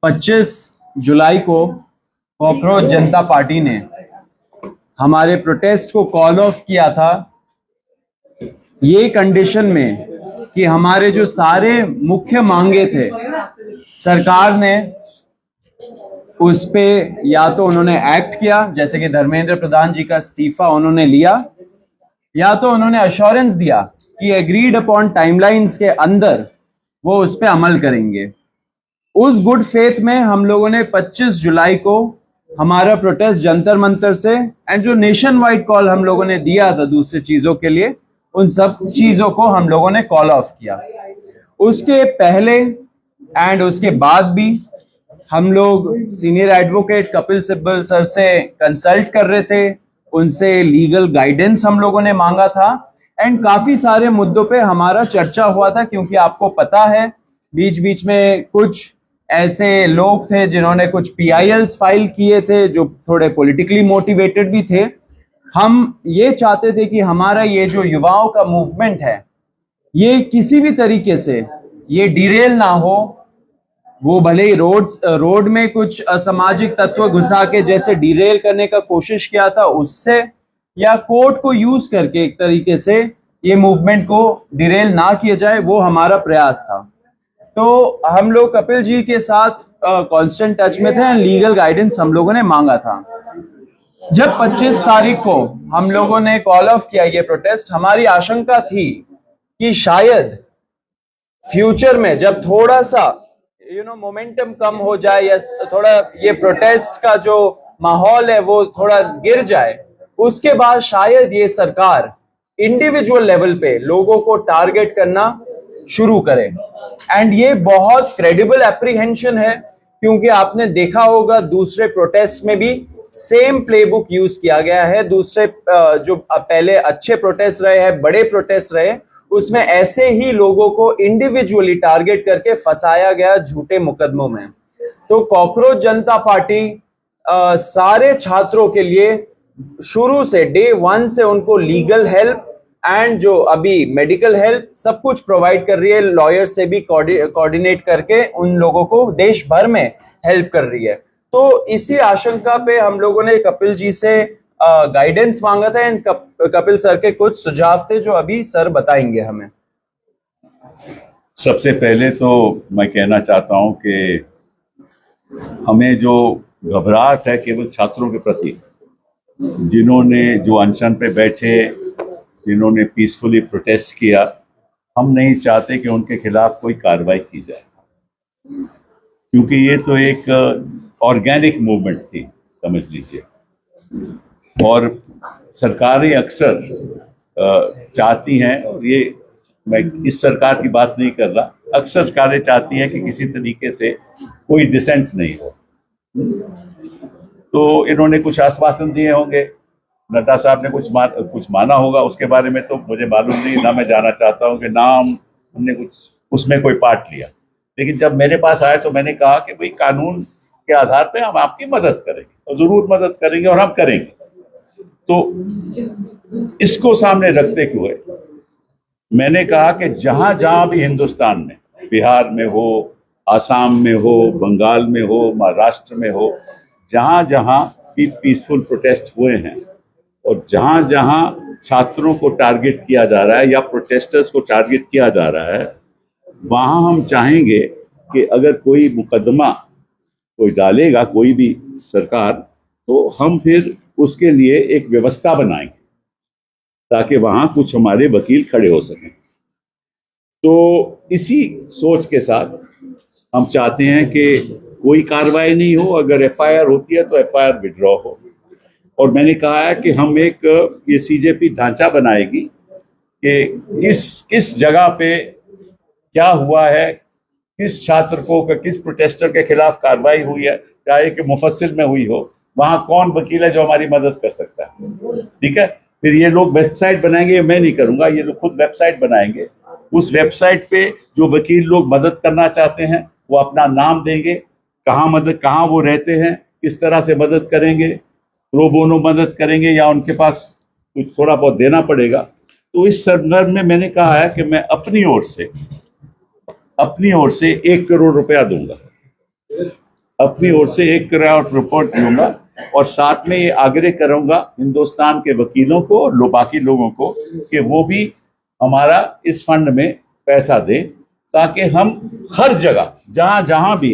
25 जुलाई को कॉकरोच जनता पार्टी ने हमारे प्रोटेस्ट को कॉल ऑफ किया था, ये कंडीशन में कि हमारे जो सारे मुख्य मांगे थे सरकार ने उस पे या तो उन्होंने एक्ट किया, जैसे कि धर्मेंद्र प्रधान जी का इस्तीफा उन्होंने लिया, या तो उन्होंने अश्योरेंस दिया कि एग्रीड अपॉन टाइमलाइंस के अंदर वो उस पे अमल करेंगे। उस गुड फेथ में हम लोगों ने 25 जुलाई को हमारा प्रोटेस्ट जंतर मंतर से एंड जो नेशन वाइड कॉल हम लोगों ने दिया था दूसरी चीजों के लिए, उन सब चीजों को हम लोगों ने कॉल ऑफ किया। उसके पहले एंड उसके बाद भी हम लोग senior advocate Kapil Sibal sir से कंसल्ट कर रहे थे, उनसे लीगल गाइडेंस हम लोगों ने मांगा था एंड काफी सारे मुद्दों पे हमारा चर्चा हुआ था, क्योंकि आपको पता है बीच बीच में कुछ ऐसे लोग थे जिन्होंने कुछ PILs फाइल किए थे जो थोड़े पॉलिटिकली मोटिवेटेड भी थे। हम ये चाहते थे कि हमारा ये जो युवाओं का मूवमेंट है ये किसी भी तरीके से ये डिरेल ना हो। वो भले ही रोड में कुछ असामाजिक तत्व घुसा के जैसे डिरेल करने का कोशिश किया था उससे, या कोर्ट को यूज करके एक तरीके से ये मूवमेंट को डिरेल ना किया जाए, वो हमारा प्रयास था। तो हम लोग कपिल जी के साथ कांस्टेंट टच में थे एंड लीगल गाइडेंस हम लोगों ने मांगा था। जब 25 तारीख को हम लोगों ने कॉल ऑफ किया ये प्रोटेस्ट, हमारी आशंका थी कि शायद फ्यूचर में जब थोड़ा सा मोमेंटम कम हो जाए या थोड़ा ये प्रोटेस्ट का जो माहौल है वो थोड़ा गिर जाए, उसके बाद शायद ये सरकार इंडिविजुअल लेवल पे लोगों को टारगेट करना शुरू करे। एंड ये बहुत क्रेडिबल एप्रीहेंशन है, क्योंकि आपने देखा होगा दूसरे प्रोटेस्ट में भी सेम प्लेबुक यूज किया गया है। दूसरे जो पहले अच्छे प्रोटेस्ट रहे हैं, बड़े प्रोटेस्ट रहे, उसमें ऐसे ही लोगों को इंडिविजुअली टारगेट करके फंसाया गया झूठे मुकदमों में। तो कॉकरोच जनता पार्टी सारे छात्रों के लिए शुरू से डे 1 से उनको लीगल हेल्प एंड जो अभी मेडिकल हेल्प सब कुछ प्रोवाइड कर रही है। लॉयर से भी कोऑर्डिनेट करके उन लोगों को देश भर में हेल्प कर रही है। तो इसी आशंका पे हम लोगों ने कपिल जी से गाइडेंस मांगा था एंड कपिल सर के कुछ सुझाव थे जो अभी सर बताएंगे हमें। सबसे पहले तो मैं कहना चाहता हूं कि हमें जो घबराहट है केवल छात्रों के प्रति, जिन्होंने जो अनशन पे बैठे, जिन्होंने पीसफुली प्रोटेस्ट किया, हम नहीं चाहते कि उनके खिलाफ कोई कार्रवाई की जाए, क्योंकि ये तो एक ऑर्गेनिक मूवमेंट थी समझ लीजिए। और सरकारें अक्सर चाहती हैं, और ये मैं इस सरकार की बात नहीं कर रहा, अक्सर सरकारें चाहती हैं कि किसी तरीके से कोई डिसेंट नहीं हो। तो इन्होंने कुछ आश्वासन दिए होंगे, नड्डा साहब ने कुछ माना होगा, उसके बारे में तो मुझे मालूम नहीं, ना मैं जाना चाहता हूँ कि ना हमने कुछ उसमें कोई पार्ट लिया। लेकिन जब मेरे पास आए तो मैंने कहा कि भाई कानून के आधार पे हम आपकी मदद करेंगे, और जरूर मदद करेंगे और हम करेंगे। तो इसको सामने रखते हुए मैंने कहा कि जहां जहां भी हिंदुस्तान में, बिहार में हो, आसाम में हो, बंगाल में हो, महाराष्ट्र में हो, जहां जहां भी पीसफुल प्रोटेस्ट हुए हैं और जहां जहां छात्रों को टारगेट किया जा रहा है या प्रोटेस्टर्स को टारगेट किया जा रहा है, वहां हम चाहेंगे कि अगर कोई मुकदमा कोई डालेगा कोई भी सरकार, तो हम फिर उसके लिए एक व्यवस्था बनाएंगे ताकि वहां कुछ हमारे वकील खड़े हो सकें। तो इसी सोच के साथ हम चाहते हैं कि कोई कार्रवाई नहीं हो, अगर FIR होती है तो FIR विड्रॉ हो। और मैंने कहा है कि हम एक ये CJP ढांचा बनाएगी कि किस जगह पे क्या हुआ है, किस छात्र को, किस प्रोटेस्टर के खिलाफ कार्रवाई हुई है, चाहे कि मुफस्सिल में हुई हो, वहां कौन वकील है जो हमारी मदद कर सकता है। ठीक है, फिर ये लोग वेबसाइट बनाएंगे, मैं नहीं करूंगा, ये लोग खुद वेबसाइट बनाएंगे। उस वेबसाइट पे जो वकील लोग मदद करना चाहते हैं वो अपना नाम देंगे, कहाँ वो रहते हैं, किस तरह से मदद करेंगे, प्रो बोनो मदद करेंगे या उनके पास कुछ थोड़ा बहुत देना पड़ेगा। तो इस संदर्भ में मैंने कहा है कि मैं अपनी ओर से 1 करोड़ रुपया दूंगा अपनी ओर से एक रिपोर्ट दूंगा और साथ में ये आग्रह करूंगा हिंदुस्तान के वकीलों को और बाकी लोगों को कि वो भी हमारा इस फंड में पैसा दें, ताकि हम हर जगह जहां जहां भी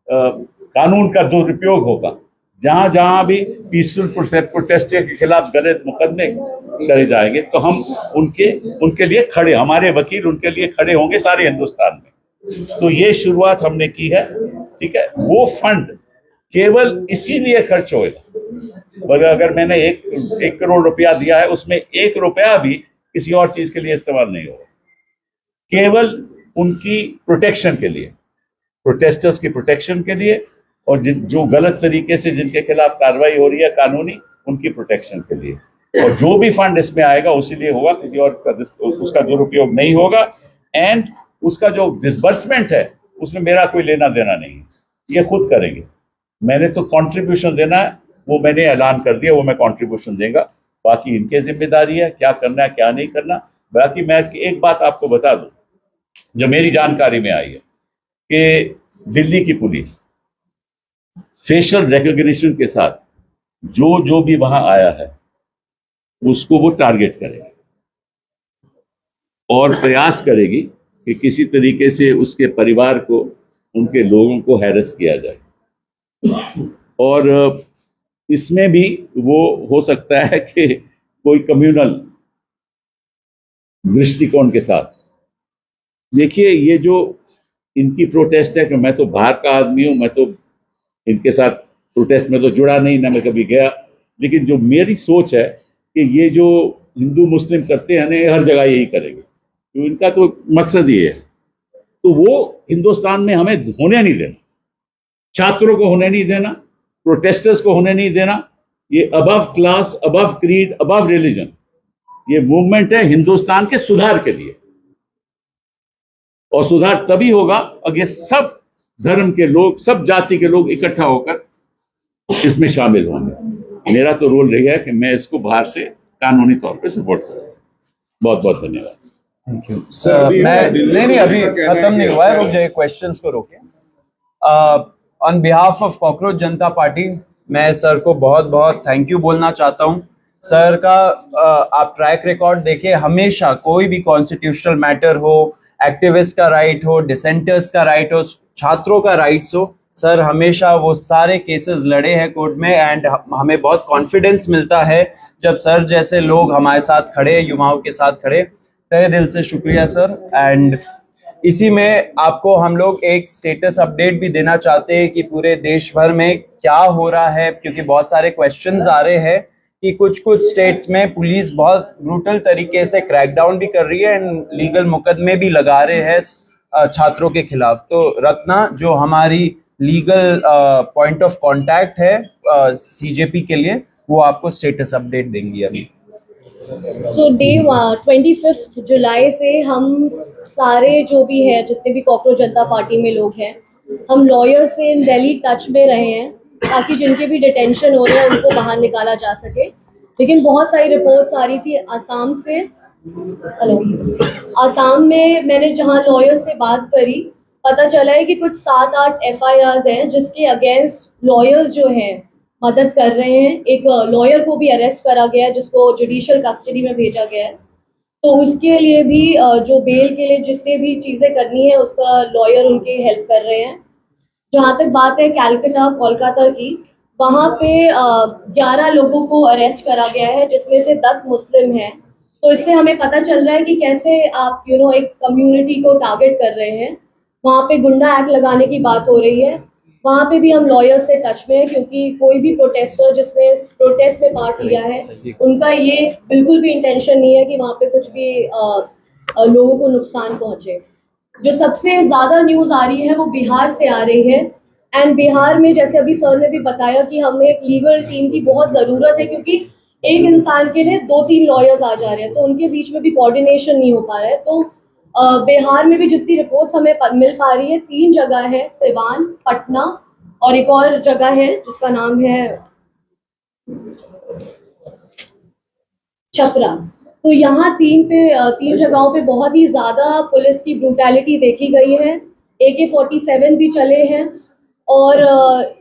कानून का दुरुपयोग होगा, जहां जहां भी पीसफुल प्रोटेस्टर के खिलाफ गलत मुकदमे करे जाएंगे, तो हम उनके लिए खड़े, हमारे वकील उनके लिए खड़े होंगे सारे हिंदुस्तान में। तो ये शुरुआत हमने की है, ठीक है। वो फंड केवल इसीलिए खर्च होगा, अगर मैंने एक करोड़ रुपया दिया है, उसमें 1 रुपया भी किसी और चीज के लिए इस्तेमाल नहीं होगा, केवल उनकी प्रोटेक्शन के लिए, प्रोटेस्टर्स की प्रोटेक्शन के लिए, और जो गलत तरीके से जिनके खिलाफ कार्रवाई हो रही है कानूनी, उनकी प्रोटेक्शन के लिए। और जो भी फंड इसमें आएगा उसी लिए होगा, किसी और उसका दुरुपयोग नहीं होगा। एंड उसका जो डिसबर्समेंट है उसमें मेरा कोई लेना देना नहीं है, ये खुद करेंगे। मैंने तो कंट्रीब्यूशन देना है, वो मैंने ऐलान कर दिया, वो मैं कंट्रीब्यूशन देगा, बाकी इनके जिम्मेदारी है क्या करना है क्या नहीं करना। बाकी मैं एक बात आपको बता दूं जो मेरी जानकारी में आई है कि दिल्ली की पुलिस फेशियल रिकॉग्निशन के साथ जो भी वहां आया है उसको वो टारगेट करेगी और प्रयास करेगी कि किसी तरीके से उसके परिवार को, उनके लोगों को हैरेस किया जाए। और इसमें भी वो हो सकता है कि कोई कम्युनल दृष्टिकोण के साथ, देखिए ये जो इनकी प्रोटेस्ट है कि मैं तो बाहर का आदमी हूं, मैं तो इनके साथ प्रोटेस्ट में तो जुड़ा नहीं, ना मैं कभी गया, लेकिन जो मेरी सोच है कि ये जो हिंदू मुस्लिम करते हैं ना, हर जगह यही करेंगे, तो इनका तो मकसद ये है। तो वो हिंदुस्तान में हमें होने नहीं देना, छात्रों को होने नहीं देना, प्रोटेस्टर्स को होने नहीं देना। ये above class, above creed, above religion, ये मूवमेंट है हिंदुस्तान के सुधार के लिए, और सुधार तभी होगा अगर सब धर्म के लोग, सब जाति के लोग इकट्ठा होकर इसमें शामिल होंगे। मेरा तो रोल रही है कि मैं इसको बाहर से कानूनी तौर पे सपोर्ट करूँ। बहुत बहुत धन्यवाद। Thank you sir. मैं नहीं अभी खत्म नहीं हुआ है, रुक जाइए, क्वेश्चंस को रोके। On behalf of cockroach Janata party मैं सर को बहुत बहुत थैंक यू बोलना चाहता हूं। सर का आप ट्रैक रिकॉर्ड देखिए, हमेशा कोई भी कॉन्स्टिट्यूशनल मैटर हो, एक्टिविस्ट का राइट हो, डिसेंटर्स का राइट हो, छात्रों का राइट्स हो, सर हमेशा वो सारे केसेस लड़े हैं कोर्ट में। एंड हमें बहुत कॉन्फिडेंस मिलता है जब सर जैसे लोग हमारे साथ खड़े, युवाओं के साथ खड़े। तहे दिल से शुक्रिया सर। एंड इसी में आपको हम लोग एक स्टेटस अपडेट भी देना चाहते हैं कि पूरे देश भर में क्या हो रहा है, क्योंकि बहुत सारे क्वेश्चंस आ रहे हैं कि कुछ स्टेट्स में पुलिस बहुत ब्रूटल तरीके से क्रैकडाउन भी कर रही है एंड लीगल मुकदमे भी लगा रहे हैं छात्रों के खिलाफ। तो रत्ना जो हमारी लीगल पॉइंट ऑफ कांटेक्ट है सीजेपी के लिए, वो आपको स्टेटस अपडेट देंगी अभी। सो डे 25 जुलाई से हम सारे जो भी है, जितने भी कॉकरोच जनता पार्टी में लोग हैं, हम लॉयर से इन दिल्ली टच में रहे हैं ताकि जिनके भी डिटेंशन हो रहे हैं उनको बाहर निकाला जा सके। लेकिन बहुत सारी रिपोर्ट्स आ रही थी आसाम से। आसाम में मैंने जहां लॉयर से बात करी, पता चला है कि कुछ 7-8 FIRs हैं जिसके अगेंस्ट लॉयर्स जो हैं मदद कर रहे हैं। एक लॉयर को भी अरेस्ट करा गया है जिसको जुडिशियल कस्टडी में भेजा गया है। तो उसके लिए भी जो बेल के लिए जितने भी चीज़ें करनी है उसका लॉयर उनकी हेल्प कर रहे हैं। जहाँ तक बात है कैलकाटा कोलकाता की, वहाँ पे 11 लोगों को अरेस्ट करा गया है जिसमें से 10 मुस्लिम हैं। तो इससे हमें पता चल रहा है कि कैसे आप एक कम्युनिटी को टारगेट कर रहे हैं। वहाँ पे गुंडा एक्ट लगाने की बात हो रही है। वहाँ पे भी हम लॉयर से टच में हैं, क्योंकि कोई भी प्रोटेस्टर जिसने प्रोटेस्ट में पार्ट लिया है उनका ये बिल्कुल भी इंटेंशन नहीं है कि वहाँ पे कुछ भी लोगों को नुकसान पहुँचे। जो सबसे ज़्यादा न्यूज़ आ रही है वो बिहार से आ रही है। एंड बिहार में जैसे अभी सर ने भी बताया कि हमें एक लीगल टीम की बहुत ज़रूरत है, क्योंकि एक इंसान के लिए 2-3 लॉयर्स आ जा रहे हैं, तो उनके बीच में भी कोऑर्डिनेशन नहीं हो पा रहा है। तो बिहार में भी जितनी रिपोर्ट्स हमें मिल पा रही है, 3 जगह है, सिवान, पटना और एक और जगह है जिसका नाम है छपरा। तो यहाँ 3 जगहों पे बहुत ही ज़्यादा पुलिस की ब्रूटैलिटी देखी गई है। AK-47 भी चले हैं और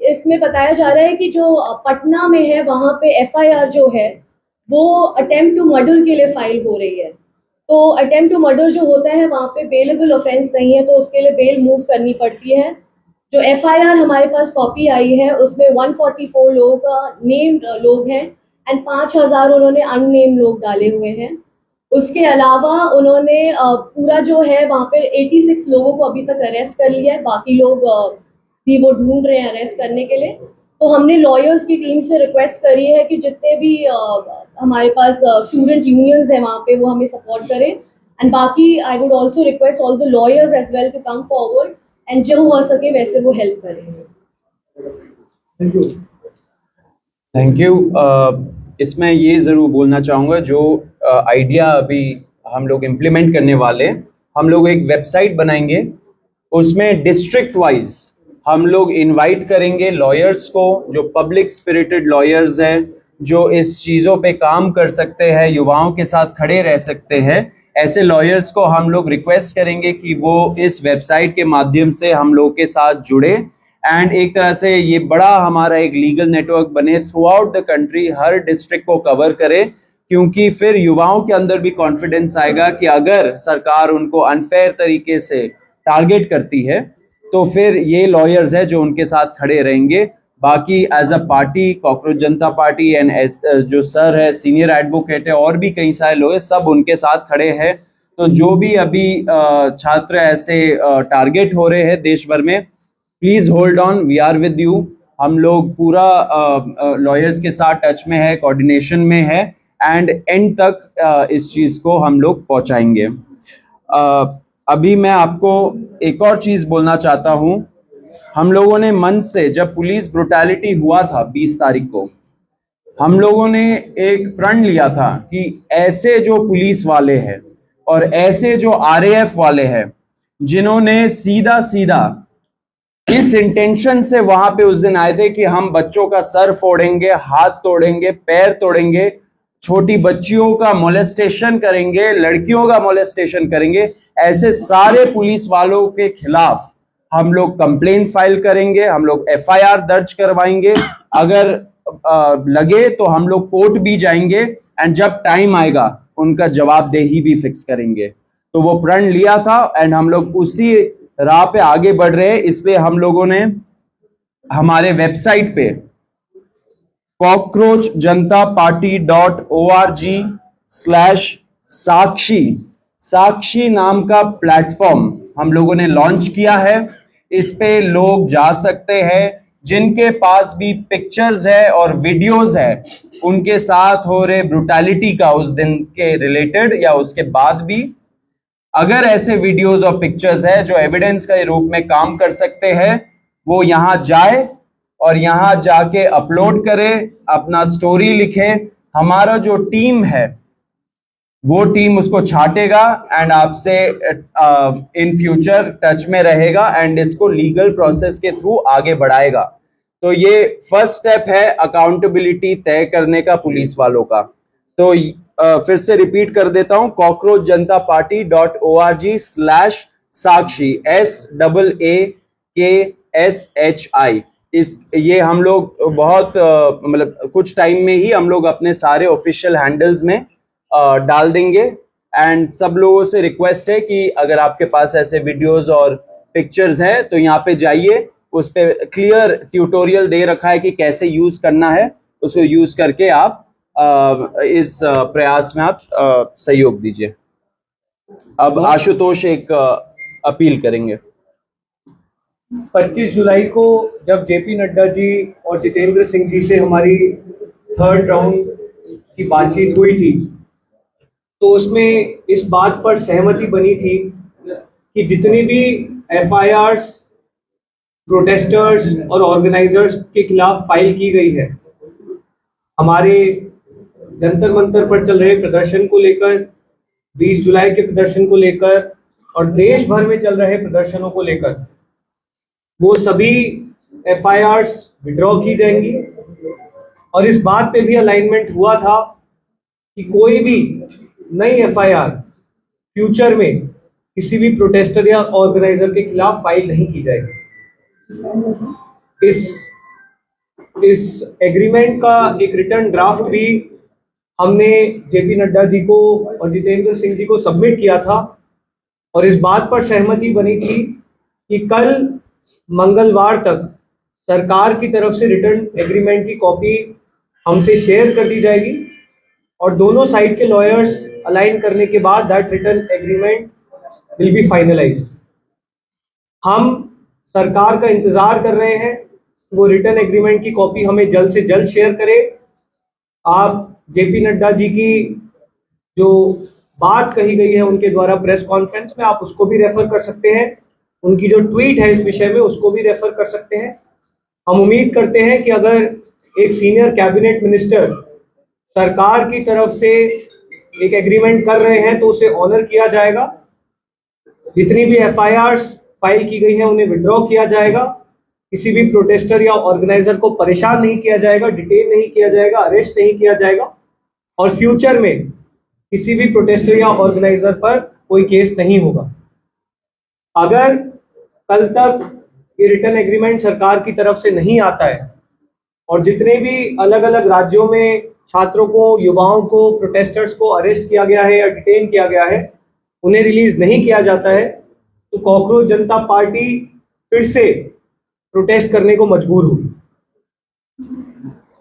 इसमें बताया जा रहा है कि जो पटना में है वहाँ पे एफआईआर जो है वो अटेम्प्ट टू मर्डर के लिए फाइल हो रही है। तो अटेम्प्ट टू मर्डर जो होता है वहाँ पे बेलेबल ऑफेंस नहीं है, तो उसके लिए बेल मूव करनी पड़ती है। जो एफआईआर हमारे पास कॉपी आई है उसमें 144 लोग नेम्ड लोग हैं एंड 5000 उन्होंने अननेम्ड लोग डाले हुए हैं। उसके अलावा उन्होंने पूरा जो है वहाँ पे 86 लोगों को अभी तक अरेस्ट कर लिया है, बाकी लोग भी वो ढूंढ रहे हैं अरेस्ट करने के लिए। तो हमने लॉयर्स की टीम से रिक्वेस्ट करी है कि जितने भी हमारे पास स्टूडेंट यूनियंस हैं वहाँ पे वो हमें सपोर्ट करें एंड बाकी I would also request all the lawyers as well to come forward and जो हो सके वैसे वो हेल्प करें। Thank you. इसमें ये ज़रूर बोलना चाहूँगा, जो आइडिया अभी हम लोग इम्प्लीमेंट करने वाले, हम लोग एक वेबसाइट बनाएंगे, उसमें डिस्ट्रिक्ट वाइज हम लोग इनवाइट करेंगे लॉयर्स को, जो पब्लिक स्पिरिटेड लॉयर्स हैं, जो इस चीज़ों पे काम कर सकते हैं, युवाओं के साथ खड़े रह सकते हैं। ऐसे लॉयर्स को हम लोग रिक्वेस्ट करेंगे कि वो इस वेबसाइट के माध्यम से हम लोग के साथ जुड़े एंड एक तरह से ये बड़ा हमारा एक लीगल नेटवर्क बने, through out the country her district को कवर करे, क्योंकि फिर युवाओं के अंदर भी कॉन्फिडेंस आएगा कि अगर सरकार उनको अनफेयर तरीके से टारगेट करती है तो फिर ये लॉयर्स है जो उनके साथ खड़े रहेंगे। बाकी as a party, cockroach Janata party and जो सर है सीनियर एडवोकेट है और भी कई सारे लोग हैं, सब उनके साथ खड़े हैं। तो जो भी अभी छात्र ऐसे टारगेट हो रहे हैं देश भर में, please hold on, we are with you. हम लोग पूरा लॉयर्स के साथ टच में है, कोऑर्डिनेशन में है एंड एंड तक इस चीज को हम लोग पहुंचाएंगे। अभी मैं आपको एक और चीज बोलना चाहता हूं। हम लोगों ने मन से, जब पुलिस ब्रुटैलिटी हुआ था 20 तारीख को, हम लोगों ने एक प्रण लिया था कि ऐसे जो पुलिस वाले हैं और ऐसे जो आरएएफ वाले हैं जिन्होंने सीधा सीधा इस इंटेंशन से वहां पे उस दिन आए थे कि हम बच्चों का सर फोड़ेंगे, हाथ तोड़ेंगे, पैर तोड़ेंगे, छोटी बच्चियों का मोलेस्टेशन करेंगे, लड़कियों का मोलेस्टेशन करेंगे, ऐसे सारे पुलिस वालों के खिलाफ हम लोग कंप्लेंट फाइल करेंगे, हम लोग एफआईआर दर्ज करवाएंगे, अगर लगे तो हम लोग कोर्ट भी जाएंगे एंड जब टाइम आएगा उनका जवाबदेही भी फिक्स करेंगे। तो वो प्रण लिया था एंड हम लोग उसी राह पे आगे बढ़ रहे हैं। इसलिए हम लोगों ने हमारे वेबसाइट पे cockroachjantaparty.org/साक्षी नाम का प्लेटफॉर्म हम लोगों ने लॉन्च किया है। इस पे लोग जा सकते हैं जिनके पास भी पिक्चर्स है और वीडियोस है उनके साथ हो रहे ब्रुटैलिटी का, उस दिन के रिलेटेड या उसके बाद भी, अगर ऐसे वीडियोस और पिक्चर्स है जो एविडेंस के रूप में काम कर सकते हैं, वो यहां जाए और यहां जाके अपलोड करे, अपना स्टोरी लिखे। हमारा जो टीम है वो टीम उसको छाटेगा एंड आपसे इन फ्यूचर टच में रहेगा एंड इसको लीगल प्रोसेस के थ्रू आगे बढ़ाएगा। तो ये फर्स्ट स्टेप है अकाउंटेबिलिटी तय करने का पुलिस वालों का। तो फिर से रिपीट कर देता हूं, cockroachjantaparty.org/साक्षी SAAKSHI। ये हम लोग बहुत मतलब कुछ टाइम में ही हम लोग अपने सारे ऑफिशियल हैंडल्स में डाल देंगे एंड सब लोगों से रिक्वेस्ट है कि अगर आपके पास ऐसे वीडियोस और पिक्चर्स हैं तो यहाँ पे जाइए, उस पे क्लियर ट्यूटोरियल दे रखा है कि कैसे यूज करना है, उसको यूज करके आप इस प्रयास में आप सहयोग दीजिए। अब आशुतोष एक अपील करेंगे। 25 जुलाई को जब जेपी नड्डा जी और जितेंद्र सिंह जी से हमारी थर्ड राउंड की बातचीत हुई थी तो उसमें इस बात पर सहमति बनी थी कि जितनी भी एफआईआर्स प्रोटेस्टर्स और ऑर्गेनाइजर्स के खिलाफ फाइल की गई है, हमारे जंतर मंतर पर चल रहे प्रदर्शन को लेकर, 20 जुलाई के प्रदर्शन को लेकर और देश भर में चल रहे प्रदर्शनों को लेकर, वो सभी एफआईआर्स विड्रॉ की जाएंगी। और इस बात पे भी अलाइनमेंट हुआ था कि कोई भी नई एफआईआर फ्यूचर में किसी भी प्रोटेस्टर या ऑर्गेनाइजर के खिलाफ फाइल नहीं की जाएगी। इस एग्रीमेंट का एक रिटर्न ड्राफ्ट भी हमने जेपी नड्डा जी को और जितेंद्र सिंह जी को सबमिट किया था और इस बात पर सहमति बनी थी कि कल मंगलवार तक सरकार की तरफ से रिटर्न एग्रीमेंट की कॉपी हमसे शेयर कर दी जाएगी और दोनों साइड के लॉयर्स अलाइन करने के बाद that return agreement will be finalised. हम सरकार का इंतजार कर रहे हैं, वो रिटर्न एग्रीमेंट की कॉपी हमें जल्द से जल्द शेयर करे। आप जेपी नड्डा जी की जो बात कही गई है उनके द्वारा प्रेस कॉन्फ्रेंस में, आप उसको भी रेफर कर सकते हैं। उनकी जो ट्वीट है इस विषय में उसको भी रेफर कर सकते हैं। हम उम्मीद करते हैं कि अगर एक सीनियर कैबिनेट मिनिस्टर सरकार की तरफ से एक एग्रीमेंट कर रहे हैं तो उसे ऑनर किया जाएगा। जितनी भी एफआईआर्स फाइल की गई हैं उन्हें विड्रॉ किया जाएगा। किसी भी प्रोटेस्टर या ऑर्गेनाइजर को परेशान नहीं किया जाएगा, डिटेन नहीं किया जाएगा, अरेस्ट नहीं किया जाएगा और फ्यूचर में किसी भी प्रोटेस्टर या ऑर्गेनाइजर पर कोई केस नहीं होगा। अगर कल तक ये रिटर्न एग्रीमेंट सरकार की तरफ से नहीं आता है और जितने भी अलग अलग राज्यों में छात्रों को, युवाओं को, प्रोटेस्टर्स को अरेस्ट किया गया है या डिटेन किया गया है, उन्हें रिलीज नहीं किया जाता है तो कॉकरोच जनता पार्टी फिर से प्रोटेस्ट करने को मजबूर हुई।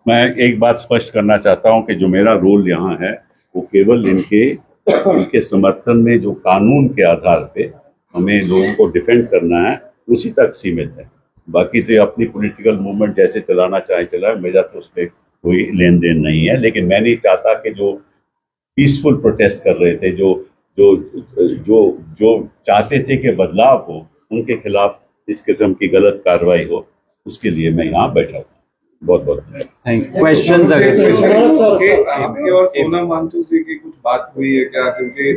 मैं एक बात स्पष्ट करना चाहता हूं कि जो मेरा रोल यहाँ है वो केवल इनके समर्थन में जो कानून के आधार पे हमें लोगों को डिफेंड करना है उसी तक सीमित है। बाकी तो अपनी पॉलिटिकल मूवमेंट जैसे चलाना चाहे चलाए, मेरा तो उसमें कोई लेन देन नहीं है। लेकिन मैं नहीं चाहता कि जो पीसफुल प्रोटेस्ट कर रहे थे, जो चाहते थे कि बदलाव हो, उनके खिलाफ इस किस्म की गलत कार्रवाई हो, उसके लिए मैं यहाँ बैठा हूँ। बहुत बहुत थैंक यू। क्वेश्चंस अगर आपके और सोनम वांगचुक जी की कुछ बात हुई है क्या? क्योंकि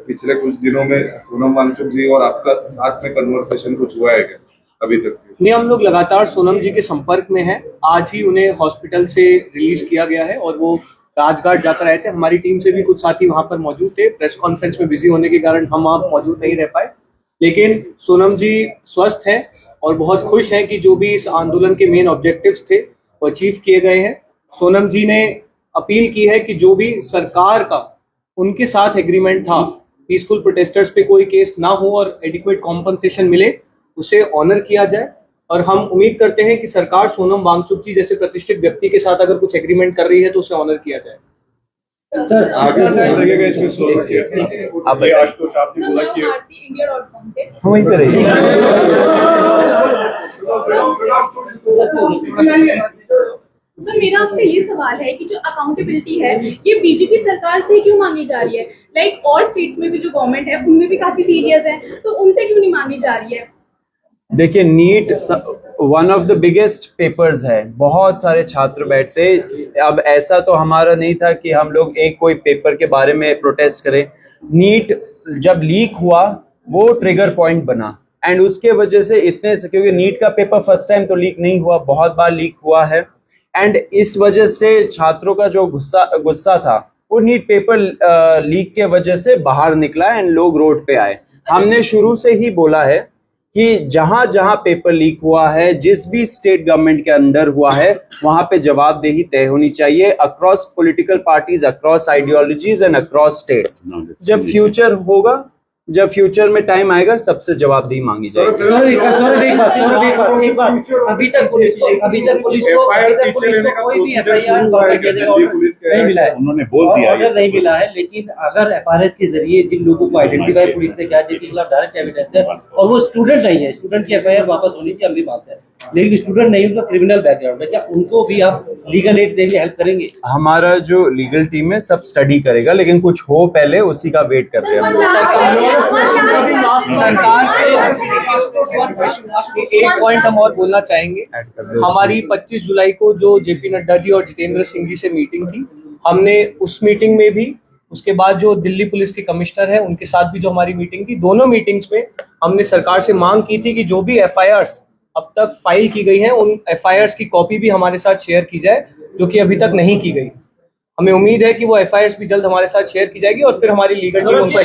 पिछले कुछ दिनों में सोनम वांगचुक जी और आपका साथ में कन्वर्सेशन कुछ हुआ है क्या अभी तक? नहीं, हम लोग लगातार सोनम जी के संपर्क में हैं। आज ही उन्हें हॉस्पिटल से रिलीज किया गया है और वो राजघाट जाकर आए थे। हमारी टीम से भी कुछ साथी वहां पर मौजूद थे। प्रेस कॉन्फ्रेंस में बिजी होने के कारण हम वहां मौजूद नहीं रह पाए, लेकिन सोनम जी स्वस्थ हैं और बहुत खुश हैं कि जो भी इस आंदोलन के मेन ऑब्जेक्टिव्स थे वो अचीव किए गए हैं। सोनम जी ने अपील की है कि जो भी सरकार का उनके साथ एग्रीमेंट था, पीसफुल प्रोटेस्टर्स पे कोई केस ना हो और एडिक्वेट कॉम्पनसेशन मिले, उसे ऑनर किया जाए। और हम उम्मीद करते हैं कि सरकार सोनम वांगचुक जी जैसे प्रतिष्ठित व्यक्ति के साथ अगर कुछ एग्रीमेंट कर रही है तो उसे ऑनर किया जाए। सर आगे लगेगा इसमें सोच अब आशुतोष आपने बोला कि वहीं पे रहिए। सर मेरा आपसे ये सवाल है कि जो अकाउंटेबिलिटी है ये बीजेपी सरकार से क्यों मांगी जा रही है? लाइक और स्टेट्स में भी जो गवर्नमेंट है उनमें भी काफी फेलियर्स हैं, तो उनसे क्यों नहीं मांगी जा रही है? देखिए, NEET one of the biggest papers है, बहुत सारे छात्र बैठते। अब ऐसा तो हमारा नहीं था कि हम लोग एक कोई पेपर के बारे में प्रोटेस्ट करें। नीट जब लीक हुआ वो ट्रिगर पॉइंट बना एंड उसके वजह से इतने से, क्योंकि नीट का पेपर फर्स्ट टाइम तो लीक नहीं हुआ, बहुत बार लीक हुआ है एंड इस वजह से छात्रों का जो गुस्सा था वो नीट पेपर लीक के वजह से बाहर निकला एंड लोग रोड पे आए। हमने शुरू से ही बोला है कि जहां जहां पेपर लीक हुआ है, जिस भी स्टेट गवर्नमेंट के अंदर हुआ है, वहां पे जवाबदेही तय होनी चाहिए across political parties, across ideologies and across states. जब फ्यूचर होगा, जब फ्यूचर में टाइम आएगा, सबसे जवाबदेही मांगी जाएगी। अभी तक पुलिस को कोई भी एफआईआर नहीं मिला है, उन्होंने बोल दिया ऑर्डर नहीं मिला है। लेकिन अगर एफआरएस के जरिए जिन लोगों को आइडेंटिफाई पुलिस ने किया, जिनके खिलाफ डायरेक्ट एविडेंस है और वो स्टूडेंट नहीं है, स्टूडेंट की एफआईआर वापस होनी चाहिए, अगली बात है। लेकिन स्टूडेंट नहीं, उनका क्रिमिनल बैकग्राउंड है, क्या उनको भी आप लीगल एड देंगे, हेल्प करेंगे? हमारा जो लीगल टीम है सब स्टडी करेगा, लेकिन कुछ हो पहले उसी का वेट कर रहे हैं हम लोग। एक पॉइंट हम और बोलना चाहेंगे। हमारी 25 जुलाई को जो जेपी नड्डा जी और जितेंद्र सिंह जी से मीटिंग थी, हमने उस मीटिंग में भी, उसके बाद जो दिल्ली पुलिस के कमिश्नर हैं उनके साथ भी जो हमारी मीटिंग थी, दोनों मीटिंग्स में हमने सरकार से मांग की थी कि जो भी एफआईआर्स अब तक फाइल की गई हैं उन एफआईआर्स की कॉपी भी हमारे साथ शेयर की जाए, जो कि अभी तक नहीं की गई। हमें उम्मीद है कि वो एफआईआर्स भी जल्द हमारे साथ शेयर की जाएगी और फिर हमारी लीगल टीम उनको